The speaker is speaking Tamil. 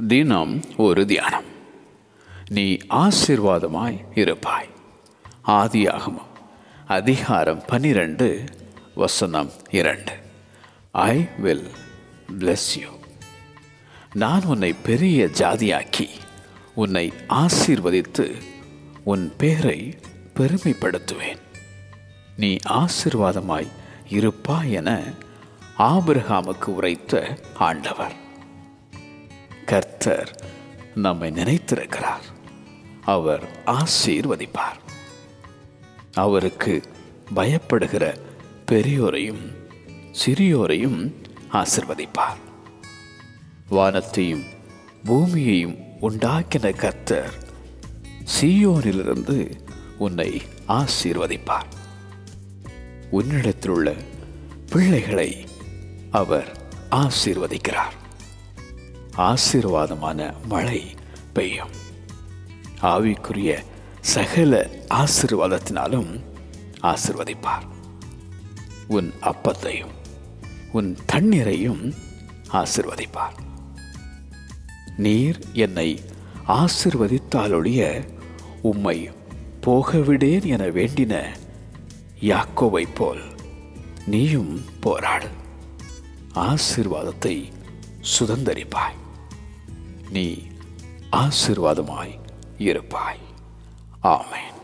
தினம் ஒரு தியானம். நீ ஆசீர்வாதமாய் இருப்பாய். ஆதியாகமம் அதிகாரம் 12 வசனம் 2. I will bless you. நான் உன்னை பெரிய ஜாதியாக்கி உன்னை ஆசீர்வதித்து உன் பேரை பெருமைப்படுத்துவேன். நீ ஆசீர்வாதமாய் இருப்பாய் என ஆபிரகாமுக்கு உரைத்த ஆண்டவர். கர்த்தர் நம்மை நினைத்திருக்கிறார். அவர் ஆசீர்வதிப்பார். அவருக்கு பயப்படுகிற பெரியோரையும் சிறியோரையும் ஆசீர்வதிப்பார். வானத்தையும் பூமியையும் உண்டாக்கின கர்த்தர் சீயோனிலிருந்து உன்னை ஆசீர்வதிப்பார். உன்னிடத்தில் உள்ள பிள்ளைகளை அவர் ஆசீர்வதிக்கிறார். ஆசீர்வாதமான மழை பெய்யும். ஆவிக்குரிய சகல ஆசீர்வாதத்தினாலும் ஆசீர்வதிப்பார். உன் அப்பத்தையும் உன் தண்ணீரையும் ஆசீர்வதிப்பார். நீர் என்னை ஆசீர்வதித்தாலொழிய உம்மை போகவிடேன் என வேண்டின யாக்கோவை போல் நீயும் போராடு. ஆசீர்வாதத்தை சுதந்தரிப்பாய். நீ ஆசீர்வாதமாய் இருப்பாய். ஆமென்.